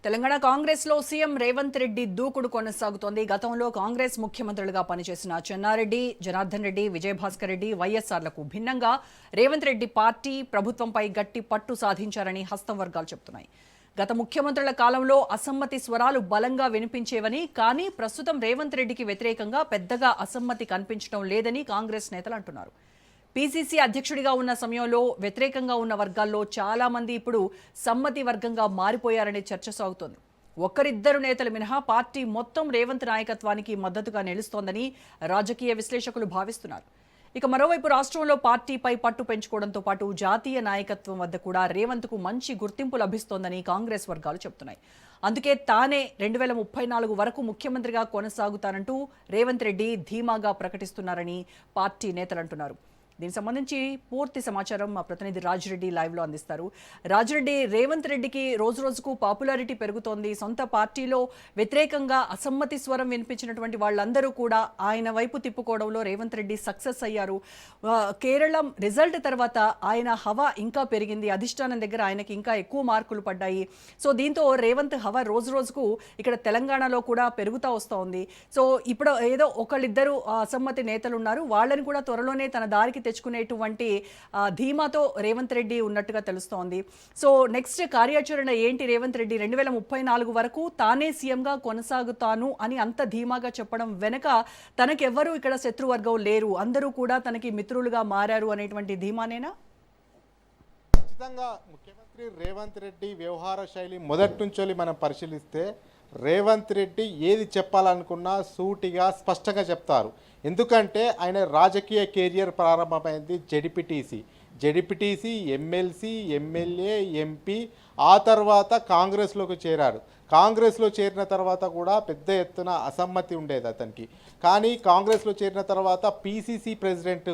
తెలంగాణ కాంగ్రెస్ లో సీఎం రేవంత్ రెడ్డి దూకుడు కొనసాగుతోంది. గతంలో కాంగ్రెస్ ముఖ్యమంత్రులుగా పనిచేసిన చెన్నారెడ్డి, జనార్దన్ రెడ్డి, విజయభాస్కర్ రెడ్డి, వైఎస్ఆర్లకు భిన్నంగా రేవంత్ రెడ్డి పార్టీ ప్రభుత్వంపై గట్టి పట్టు సాధించారని హస్తం వర్గాలు చెబుతున్నాయి. గత ముఖ్యమంత్రుల కాలంలో అసమ్మతి స్వరాలు బలంగా వినిపించేవని, కానీ ప్రస్తుతం రేవంత్ రెడ్డికి వ్యతిరేకంగా పెద్దగా అసమ్మతి కనిపించడం లేదని కాంగ్రెస్ నేతలు అంటున్నారు. పీసీసీ అధ్యక్షుడిగా ఉన్న సమయంలో వ్యతిరేకంగా ఉన్న వర్గాల్లో చాలా మంది ఇప్పుడు సమ్మతి వర్గంగా మారిపోయారనే చర్చ సాగుతోంది. ఒక్కరిద్దరు నేతలు మినహా పార్టీ మొత్తం రేవంత్ నాయకత్వానికి మద్దతుగా నిలుస్తోందని రాజకీయ విశ్లేషకులు భావిస్తున్నారు. ఇక మరోవైపు రాష్ట్రంలో పార్టీపై పట్టు పెంచుకోవడంతో పాటు జాతీయ నాయకత్వం వద్ద కూడా రేవంత్కు మంచి గుర్తింపు లభిస్తోందని కాంగ్రెస్ వర్గాలు చెబుతున్నాయి. అందుకే తానే 2034 వరకు ముఖ్యమంత్రిగా కొనసాగుతానంటూ రేవంత్ రెడ్డి ధీమాగా ప్రకటిస్తున్నారని పార్టీ నేతలు అంటున్నారు. దీనికి సంబంధించి పూర్తి సమాచారం మా ప్రతినిధి రాజిరెడ్డి లైవ్ లో అందిస్తారు. రాజిరెడ్డి, రేవంత్ రెడ్డికి రోజు రోజుకు పాపులారిటీ పెరుగుతోంది. సొంత పార్టీలో వ్యతిరేకంగా అసమ్మతి స్వరం వినిపించినటువంటి వాళ్ళందరూ కూడా ఆయన వైపు తిప్పుకోవడంలో రేవంత్ రెడ్డి సక్సెస్ అయ్యారు. కేరళం రిజల్ట్ తర్వాత ఆయన హవా ఇంకా పెరిగింది. అధిష్టానం దగ్గర ఆయనకి ఇంకా ఎక్కువ మార్కులు పడ్డాయి. సో దీంతో రేవంత్ హవా రోజు రోజుకు ఇక్కడ తెలంగాణలో కూడా పెరుగుతూ వస్తోంది. సో ఇప్పుడు ఏదో ఒకళ్ళిద్దరు అసమ్మతి నేతలు ఉన్నారు, వాళ్ళని కూడా త్వరలోనే తన దారికి తెచ్చుకునేటువంటి ధీమాతో రేవంత్ రెడ్డి ఉన్నట్టుగా తెలుస్తోంది. సో నెక్స్ట్ కార్యాచరణ ఏంటి? రేవంత్ రెడ్డి 2034 వరకు తానే సీఎంగా కొనసాగుతాను అని అంత ధీమాగా చెప్పడం వెనక తనకెవ్వరూ ఇక్కడ శత్రువర్గం లేరు, అందరూ కూడా తనకి మిత్రులుగా మారారు అనేటువంటి ధీమానేనా? ఖచ్చితంగా ముఖ్యమంత్రి రేవంత్ రెడ్డి వ్యవహార శైలి మొదటి నుంచి మనం పరిశీలిస్తే రేవంత్ రెడ్డి ఏది చెప్పాలనుకున్నా సూటిగా స్పష్టంగా చెప్తారు. ఎందుకంటే ఆయన రాజకీయ కెరియర్ ప్రారంభమైంది జెడ్పీటీసీ, ఎమ్మెల్సీ, ఎమ్మెల్యే, ఎంపీ, ఆ తర్వాత కాంగ్రెస్లోకి చేరారు. కాంగ్రెస్లో చేరిన తర్వాత కూడా పెద్ద ఎత్తున అసమ్మతి ఉండేది అతనికి. కానీ కాంగ్రెస్లో చేరిన తర్వాత పీసీసీ ప్రెసిడెంట్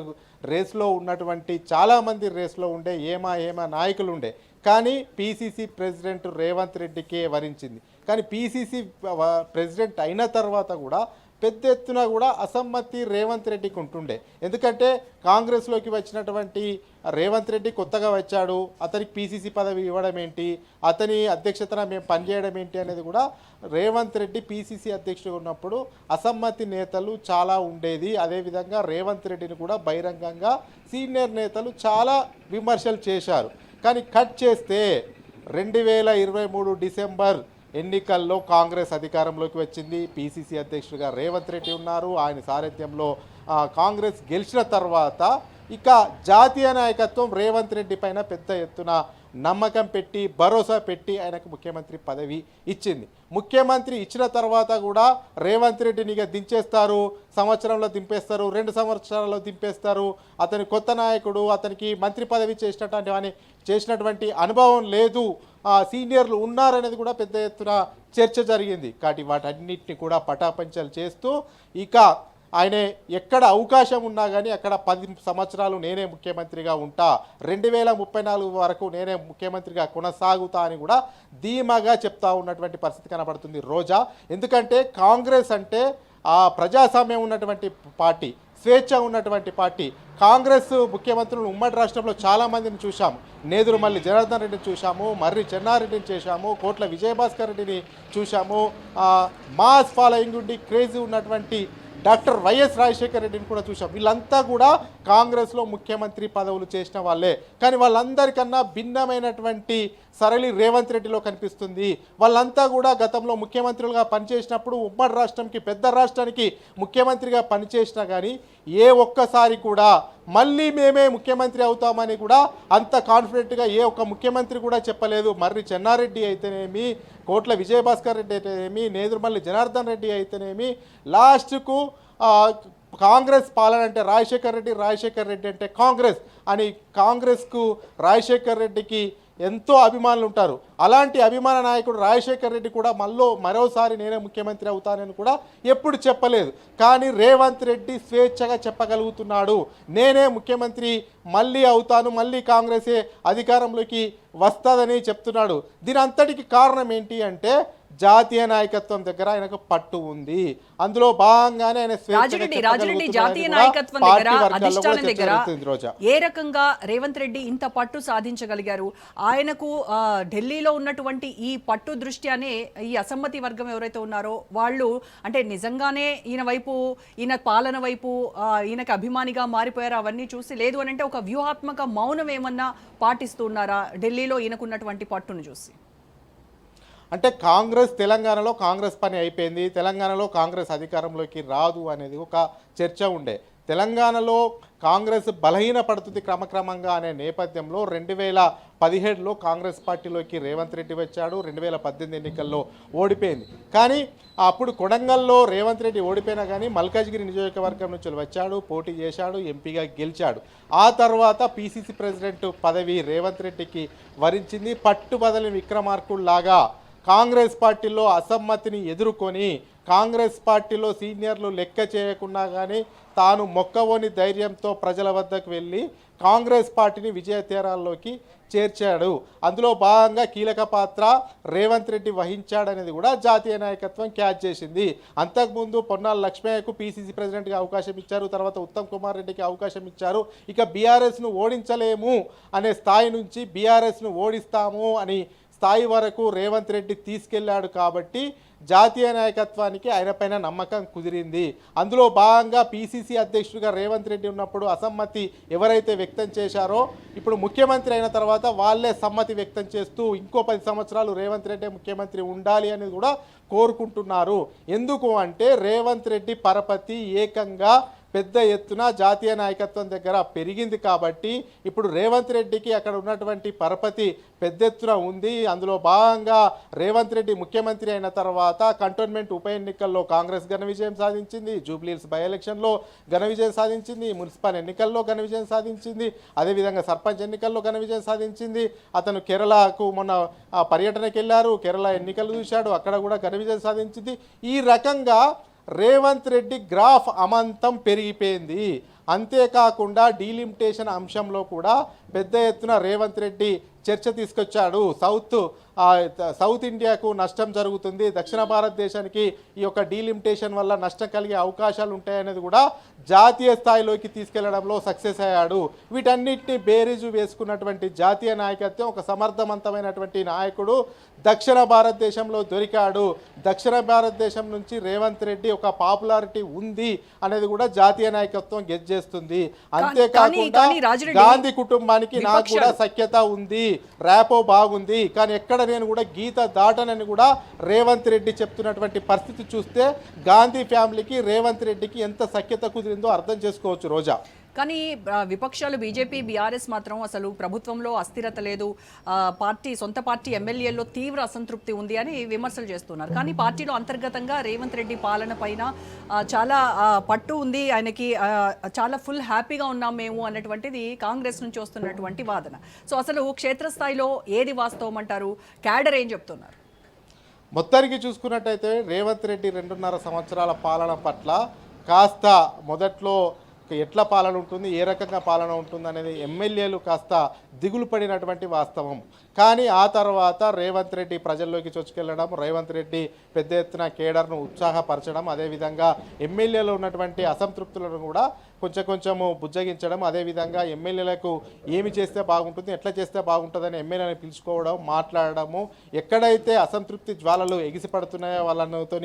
రేస్లో ఉన్నటువంటి చాలామంది రేస్లో ఉండే ఏమా నాయకులు ఉండే, కానీ పీసీసీ ప్రెసిడెంట్ రేవంత్ రెడ్డికే వరించింది. కానీ పీసీసీ ప్రెసిడెంట్ అయిన తర్వాత కూడా పెద్ద ఎత్తున కూడా అసమ్మతి రేవంత్ రెడ్డికి ఉంటుండే. ఎందుకంటే కాంగ్రెస్లోకి వచ్చినటువంటి రేవంత్ రెడ్డి కొత్తగా వచ్చాడు, అతనికి పీసీసీ పదవి ఇవ్వడం ఏంటి, అతని అధ్యక్షతన మేము పనిచేయడం ఏంటి అనేది కూడా రేవంత్ రెడ్డి పీసీసీ అధ్యక్షుడు ఉన్నప్పుడు అసమ్మతి నేతలు చాలా ఉండేది. అదేవిధంగా రేవంత్ రెడ్డిని కూడా బహిరంగంగా సీనియర్ నేతలు చాలా విమర్శలు చేశారు. కానీ కట్ చేస్తే 2023 డిసెంబర్ ఎన్నికల్లో కాంగ్రెస్ అధికారంలోకి వచ్చింది. పీసీసీ అధ్యక్షుడిగా రేవంత్ రెడ్డి ఉన్నారు. ఆయన సారథ్యంలో కాంగ్రెస్ గెలిచిన తర్వాత ఇక జాతీయ నాయకత్వం రేవంత్ రెడ్డి పైన పెద్ద ఎత్తున నమ్మకం పెట్టి భరోసా పెట్టి ఆయనకు ముఖ్యమంత్రి పదవి ఇచ్చింది. ముఖ్యమంత్రి ఇచ్చిన తర్వాత కూడా రేవంత్ రెడ్డిని ఇక దించేస్తారు, సంవత్సరంలో దింపేస్తారు, 2 సంవత్సరాల్లో దింపేస్తారు, అతని కొత్త నాయకుడు, అతనికి మంత్రి పదవి చేసినటువంటి అనుభవం లేదు, సీనియర్లు ఉన్నారనేది కూడా పెద్ద ఎత్తున చర్చ జరిగింది. కాబట్టి వాటన్నిటిని కూడా పటాపంచలు చేస్తూ ఇక ఆయన ఎక్కడ అవకాశం ఉన్నా కానీ అక్కడ 10 సంవత్సరాలు నేనే ముఖ్యమంత్రిగా ఉంటా, 2034 వరకు నేనే ముఖ్యమంత్రిగా కొనసాగుతా అని కూడా ధీమాగా చెప్తా ఉన్నటువంటి పరిస్థితి కనబడుతుంది రోజా. ఎందుకంటే కాంగ్రెస్ అంటే ప్రజాస్వామ్యం ఉన్నటువంటి పార్టీ, స్వేచ్ఛ ఉన్నటువంటి పార్టీ. కాంగ్రెస్ ముఖ్యమంత్రులు ఉమ్మడి రాష్ట్రంలో చాలామందిని చూశాము. నేదురుమల్లి జనార్దన్ రెడ్డిని చూశాము, మర్రి చెన్నారెడ్డిని చూశాము, కోట్ల విజయభాస్కర్ రెడ్డిని చూశాము, మాస్ ఫాలోయింగ్ ఉండి క్రేజీ ఉన్నటువంటి డాక్టర్ వైఎస్ రాజశేఖర్ రెడ్డిని కూడా చూసాం. వీళ్ళంతా కూడా కాంగ్రెస్లో ముఖ్యమంత్రి పదవులు చేసిన వాళ్ళే. కానీ వాళ్ళందరికన్నా భిన్నమైనటువంటి సరళి రేవంత్ రెడ్డిలో కనిపిస్తుంది. వాళ్ళంతా కూడా గతంలో ముఖ్యమంత్రులుగా పనిచేసినప్పుడు ఉమ్మడి రాష్ట్రంకి, పెద్ద రాష్ట్రానికి ముఖ్యమంత్రిగా పనిచేసినా కానీ ఏ ఒక్కసారి కూడా మళ్ళీ మేమే ముఖ్యమంత్రి అవుతామని కూడా అంత కాన్ఫిడెంట్గా ఏ ఒక్క ముఖ్యమంత్రి కూడా చెప్పలేదు. మర్రి చెన్నారెడ్డి అయితేనేమి, కోట్ల విజయభాస్కర్ రెడ్డి అయితేనేమి, నేదురుమల్లి జనార్దన్ రెడ్డి అయితేనేమి, లాస్ట్కు కాంగ్రెస్ పాలన అంటే రాజశేఖర్ రెడ్డి అంటే కాంగ్రెస్ అని, కాంగ్రెస్కు రాజశేఖర్ రెడ్డికి ఎంతో అభిమానులు ఉంటారు. అలాంటి అభిమాన నాయకుడు రాజశేఖర్ రెడ్డి కూడా మరోసారి నేనే ముఖ్యమంత్రి అవుతానని కూడా ఎప్పుడు చెప్పలేదు. కానీ రేవంత్ రెడ్డి స్వేచ్ఛగా చెప్పగలుగుతున్నాడు, నేనే ముఖ్యమంత్రి మళ్ళీ అవుతాను, మళ్ళీ కాంగ్రెసే అధికారంలోకి వస్తుందని చెప్తున్నాడు. దీని అంతటికి కారణం ఏంటి అంటే జాతీయ నాయకత్వం దగ్గర ఆయనకు పట్టు ఉంది. అందులో భాగంగానే ఆయన రాజిరెడ్డి జాతీయ నాయకత్వం దగ్గర అధిష్టానం దగ్గర ఏ రకంగా రేవంత్ రెడ్డి ఇంత పట్టు సాధించగలిగారు? ఆయనకు ఢిల్లీలో ఉన్నటువంటి ఈ పట్టు దృష్ట్యానే ఈ అసమ్మతి వర్గం ఎవరైతే ఉన్నారో వాళ్ళు అంటే నిజంగానే ఈయన పాలన వైపు ఈయనకు అభిమానిగా మారిపోయారు అవన్నీ చూసి, లేదు అని అంటే ఒక వ్యూహాత్మక మౌనం ఏమన్నా పాటిస్తున్నారా ఢిల్లీలో ఈయనకున్నటువంటి పట్టును చూసి? అంటే తెలంగాణలో కాంగ్రెస్ పని అయిపోయింది, తెలంగాణలో కాంగ్రెస్ అధికారంలోకి రాదు అనేది ఒక చర్చ ఉండే. తెలంగాణలో కాంగ్రెస్ బలహీన పడుతుంది క్రమక్రమంగా అనే నేపథ్యంలో 2017లో కాంగ్రెస్ పార్టీలోకి రేవంత్ రెడ్డి వచ్చాడు. 2018 ఎన్నికల్లో ఓడిపోయింది. కానీ అప్పుడు కొడంగల్లో రేవంత్ రెడ్డి ఓడిపోయినా కానీ మల్కాజ్గిరి నియోజకవర్గం నుంచి వచ్చాడు, పోటీ చేశాడు, ఎంపీగా గెలిచాడు. ఆ తర్వాత పీసీసీ ప్రెసిడెంట్ పదవి రేవంత్ రెడ్డికి వరించింది. పట్టుబదలని విక్రమార్కుల్లాగా కాంగ్రెస్ పార్టీలో అసమ్మతిని ఎదుర్కొని కాంగ్రెస్ పార్టీలో సీనియర్లు లెక్క చేయకుండా కానీ తాను మొక్కవోని ధైర్యంతో ప్రజల వద్దకు వెళ్ళి కాంగ్రెస్ పార్టీని విజయ తీరాల్లోకి చేర్చాడు. అందులో భాగంగా కీలక పాత్ర రేవంత్ రెడ్డి వహించాడనేది కూడా జాతీయ నాయకత్వం క్యాచ్ చేసింది. అంతకుముందు పొన్నాల లక్ష్మయ్యకు పీసీసీ ప్రెసిడెంట్గా అవకాశం ఇచ్చారు, తర్వాత ఉత్తమ్ కుమార్ రెడ్డికి అవకాశం ఇచ్చారు. ఇక బీఆర్ఎస్ను ఓడించలేము అనే స్థాయి నుంచి బీఆర్ఎస్ను ఓడిస్తాము అని స్థాయి వరకు రేవంత్ రెడ్డి తీసుకెళ్లాడు. కాబట్టి జాతీయ నాయకత్వానికి ఆయన పైన నమ్మకం కుదిరింది. అందులో భాగంగా పీసీసీ అధ్యక్షుడిగా రేవంత్ రెడ్డి ఉన్నప్పుడు అసమ్మతి ఎవరైతే వ్యక్తం చేశారో ఇప్పుడు ముఖ్యమంత్రి అయిన తర్వాత వాళ్ళే సమ్మతి వ్యక్తం చేస్తూ ఇంకో 10 సంవత్సరాలు రేవంత్ రెడ్డి ముఖ్యమంత్రి ఉండాలి అనేది కూడా కోరుకుంటున్నారు. ఎందుకు అంటే రేవంత్ రెడ్డి పరపతి ఏకంగా పెద్ద ఎత్తున జాతీయ నాయకత్వం దగ్గర పెరిగింది. కాబట్టి ఇప్పుడు రేవంత్ రెడ్డికి అక్కడ ఉన్నటువంటి పరపతి పెద్ద ఎత్తున ఉంది. అందులో భాగంగా రేవంత్ రెడ్డి ముఖ్యమంత్రి అయిన తర్వాత కంటోన్మెంట్ ఉప ఎన్నికల్లో కాంగ్రెస్ ఘన విజయం సాధించింది, జూబ్లీహిల్స్ బై ఎలక్షన్లో ఘన విజయం సాధించింది, మున్సిపల్ ఎన్నికల్లో ఘన విజయం సాధించింది, అదేవిధంగా సర్పంచ్ ఎన్నికల్లో ఘన విజయం సాధించింది. అతను కేరళకు మొన్న పర్యటనకి వెళ్ళారు, కేరళ ఎన్నికలు చూశాడు, అక్కడ కూడా ఘన విజయం సాధించింది. ఈ రకంగా రేవంత్ రెడ్డి గ్రాఫ్ అమాంతం పెరిగిపోయింది. అంతేకాకుండా డీలిమిటేషన్ అంశంలో కూడా పెద్ద ఎత్తున రేవంత్ రెడ్డి చర్చ తీసుకొచ్చాడు. సౌత్ ఇండియాకు నష్టం జరుగుతుంది, దక్షిణ భారతదేశానికి ఈ యొక్క డీలిమిటేషన్ వల్ల నష్టం కలిగే అవకాశాలు ఉంటాయనేది కూడా జాతీయ స్థాయిలోకి తీసుకెళ్లడంలో సక్సెస్ అయ్యాడు. వీటన్నిటిని బేరీజు వేసుకున్నటువంటి జాతీయ నాయకత్వం ఒక సమర్థవంతమైనటువంటి నాయకుడు దక్షిణ భారతదేశంలో దొరికాడు. దక్షిణ భారతదేశం నుంచి రేవంత్ రెడ్డి ఒక పాపులారిటీ ఉంది అనేది కూడా జాతీయ నాయకత్వం గెస్ చేస్తుంది. అంతేకాకుండా గాంధీ కుటుంబానికి నాకు కూడా సఖ్యత ఉంది, ర్యాపో బాగుంది, కానీ ఎక్కడ నేను కూడా గీత దాటనని కూడా రేవంత్ రెడ్డి చెప్తున్నటువంటి పరిస్థితి చూస్తే గాంధీ ఫ్యామిలీకి రేవంత్ రెడ్డికి ఎంత సఖ్యత కుదిరిందో అర్థం చేసుకోవచ్చు రోజా. కానీ విపక్షాలు బీజేపీ బీఆర్ఎస్ మాత్రం అసలు ప్రభుత్వంలో అస్థిరత లేదు, సొంత పార్టీ ఎమ్మెల్యేల్లో తీవ్ర అసంతృప్తి ఉంది అని విమర్శలు చేస్తున్నారు. కానీ పార్టీలో అంతర్గతంగా రేవంత్ రెడ్డి పాలన పైన చాలా పట్టు ఉంది, ఆయనకి చాలా ఫుల్ హ్యాపీగా ఉన్నాం మేము అన్నటువంటిది కాంగ్రెస్ నుంచి వస్తున్నటువంటి వాదన. సో అసలు క్షేత్రస్థాయిలో ఏది వాస్తవం అంటారు? క్యాడర్ ఏం చెప్తున్నారు? మొత్తానికి చూసుకున్నట్టయితే రేవంత్ రెడ్డి 2.5 సంవత్సరాల పాలన పట్ల కాస్త మొదట్లో ఎట్లా పాలన ఉంటుంది, ఏ రకంగా పాలన ఉంటుంది అనేది ఎమ్మెల్యేలు కాస్త దిగులు పడినటువంటి వాస్తవం. కానీ ఆ తర్వాత రేవంత్ రెడ్డి ప్రజల్లోకి చొచ్చుకెళ్ళడం, రేవంత్ రెడ్డి పెద్ద ఎత్తున కేడర్ను ఉత్సాహపరచడం, అదేవిధంగా ఎమ్మెల్యేలో ఉన్నటువంటి అసంతృప్తులను కూడా కొంచెము బుజ్జగించడం, అదేవిధంగా ఎమ్మెల్యేలకు ఏమి చేస్తే బాగుంటుంది, ఎట్లా చేస్తే బాగుంటుందని ఎమ్మెల్యేని పిలుచుకోవడం, మాట్లాడడము, ఎక్కడైతే అసంతృప్తి జ్వాలలు ఎగిసిపడుతున్నాయో వాళ్ళతో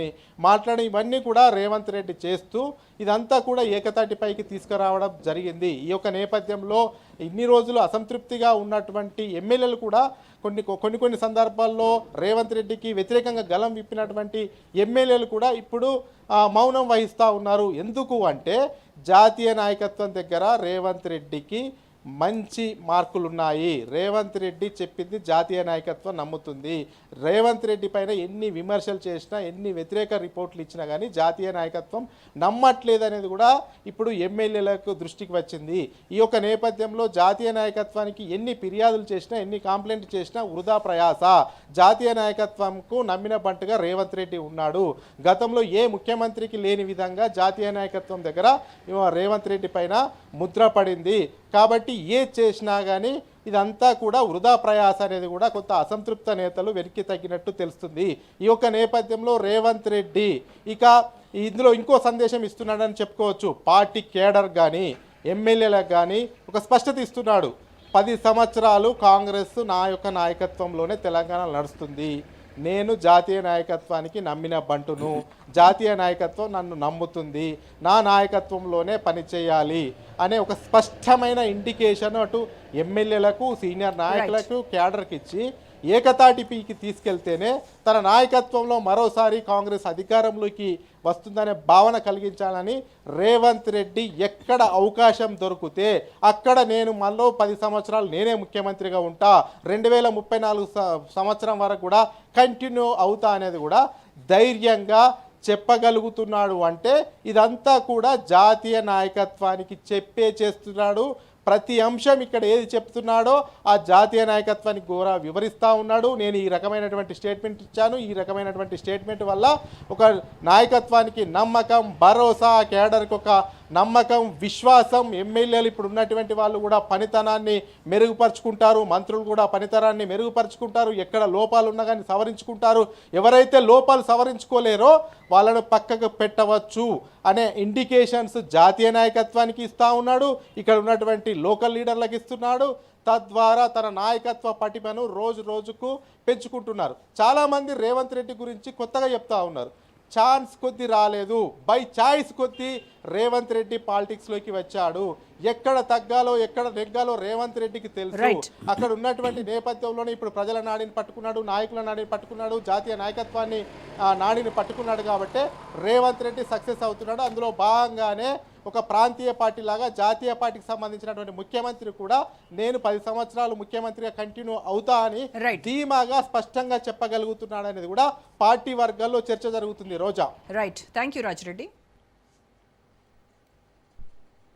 మాట్లాడడం, ఇవన్నీ కూడా రేవంత్ రెడ్డి చేస్తూ ఇదంతా కూడా ఏకతాటిపైకి తీసుకురావడం జరిగింది. ఈ యొక్క నేపథ్యంలో ఇన్ని రోజులు అసంతృప్తిగా ఉన్నటువంటి ఎమ్మెల్యేలు కూడా కొన్ని సందర్భాల్లో రేవంత్ రెడ్డికి వ్యతిరేకంగా గలం విప్పినటువంటి ఎమ్మెల్యేలు కూడా ఇప్పుడు మౌనం వహిస్తూ ఉన్నారు. ఎందుకు అంటే జాతీయ నాయకత్వం దగ్గర రేవంత్ రెడ్డికి మంచి మార్కులున్నాయి. రేవంత్ రెడ్డి చెప్పింది జాతీయ నాయకత్వం నమ్ముతుంది. రేవంత్ రెడ్డి పైన ఎన్ని విమర్శలు చేసినా, ఎన్ని వ్యతిరేక రిపోర్ట్లు ఇచ్చినా కానీ జాతీయ నాయకత్వం నమ్మట్లేదనేది కూడా ఇప్పుడు ఎమ్మెల్యేలకు దృష్టికి వచ్చింది. ఈ యొక్క నేపథ్యంలో జాతీయ నాయకత్వానికి ఎన్ని ఫిర్యాదులు చేసినా, ఎన్ని కంప్లైంట్ చేసినా వృధా ప్రయాస. జాతీయ నాయకత్వంకు నమ్మిన బంటుగా రేవంత్ రెడ్డి ఉన్నాడు. గతంలో ఏ ముఖ్యమంత్రికి లేని విధంగా జాతీయ నాయకత్వం దగ్గర రేవంత్ రెడ్డి పైన ముద్ర పడింది. కాబట్టి ఏ చేసినా కానీ ఇదంతా కూడా వృధా ప్రయాస అనేది కూడా కొంత అసంతృప్త నేతలు వెనక్కి తగ్గినట్టు తెలుస్తుంది. ఈ యొక్క నేపథ్యంలో రేవంత్ రెడ్డి ఇక ఇందులో ఇంకో సందేశం ఇస్తున్నాడని చెప్పుకోవచ్చు. పార్టీ కేడర్ కానీ ఎమ్మెల్యేలకు కానీ ఒక స్పష్టత ఇస్తున్నాడు. 10 సంవత్సరాలు కాంగ్రెస్ నా యొక్క నాయకత్వంలోనే తెలంగాణ నడుస్తుంది. నేను జాతీయ నాయకత్వానికి నమ్మిన బంటును, జాతీయ నాయకత్వం నన్ను నమ్ముతుంది, నా నాయకత్వంలోనే పనిచేయాలి అనే ఒక స్పష్టమైన ఇండికేషన్ అటు ఎమ్మెల్యేలకు, సీనియర్ నాయకులకు, క్యాడర్కి ఇచ్చి ఏకతాటిపీకి తీసుకెళ్తేనే తన నాయకత్వంలో మరోసారి కాంగ్రెస్ అధికారంలోకి వస్తుందనే భావన కలిగించాలని రేవంత్ రెడ్డి ఎక్కడ అవకాశం దొరికితే అక్కడ నేను మళ్ళీ 10 సంవత్సరాలు నేనే ముఖ్యమంత్రిగా ఉంటా, 2034 సంవత్సరం వరకు కూడా కంటిన్యూ అవుతా అనేది కూడా ధైర్యంగా చెప్పగలుగుతున్నాడు. అంటే ఇదంతా కూడా జాతీయ నాయకత్వానికి చేస్తున్నాడు. ప్రతి అంశం ఇక్కడ ఏది చెప్తున్నాడో ఆ జాతీయ నాయకత్వానికి కూడా వివరిస్తూ ఉన్నాడు. నేను ఈ రకమైనటువంటి స్టేట్మెంట్ ఇచ్చాను, ఈ రకమైనటువంటి స్టేట్మెంట్ వల్ల ఒక నాయకత్వానికి నమ్మకం, భరోసా, కేడర్కి ఒక నమ్మకం, విశ్వాసం, ఎమ్మెల్యేలు ఇప్పుడు ఉన్నటువంటి వాళ్ళు కూడా పనితనాన్ని మెరుగుపరుచుకుంటారు, మంత్రులు కూడా పనితనాన్ని మెరుగుపరుచుకుంటారు, ఎక్కడ లోపాలు ఉన్నా కానీ సవరించుకుంటారు, ఎవరైతే లోపాలు సవరించుకోలేరో వాళ్ళను పక్కకు పెట్టవచ్చు అనే ఇండికేషన్స్ జాతీయ నాయకత్వానికి ఇస్తూ ఉన్నాడు. ఇక్కడ ఉన్నటువంటి లోకల్ లీడర్లకు ఇస్తున్నాడు. తద్వారా తన నాయకత్వ పటిమను రోజు రోజుకు పెంచుకుంటున్నారు. చాలామంది రేవంత్ రెడ్డి గురించి కొత్తగా చెప్తా ఉన్నారు. ఛాన్స్ కొద్ది రాలేదు, బై చాయిస్ కొద్ది రేవంత్ రెడ్డి పాలిటిక్స్లోకి వచ్చాడు. ఎక్కడ తగ్గాలో ఎక్కడ నెగ్గాలో రేవంత్ రెడ్డికి తెలుసు. అక్కడ ఉన్నటువంటి నేపథ్యంలోనే ఇప్పుడు ప్రజల నాడిని పట్టుకున్నాడు, నాయకుల నాడిని పట్టుకున్నాడు, జాతీయ నాయకత్వాన్ని నాడిని పట్టుకున్నాడు. కాబట్టి రేవంత్ రెడ్డి సక్సెస్ అవుతున్నాడు. అందులో భాగంగానే ఒక ప్రాంతీయ పార్టీ లాగా జాతీయ పార్టీకి సంబంధించినటువంటి ముఖ్యమంత్రి కూడా నేను 10 సంవత్సరాలు ముఖ్యమంత్రిగా కంటిన్యూ అవుతా అని ధీమాగా స్పష్టంగా చెప్పగలుగుతున్నాడు అనేది కూడా పార్టీ వర్గాల్లో చర్చ జరుగుతుంది. Roja. Right, thank you Rajireddy.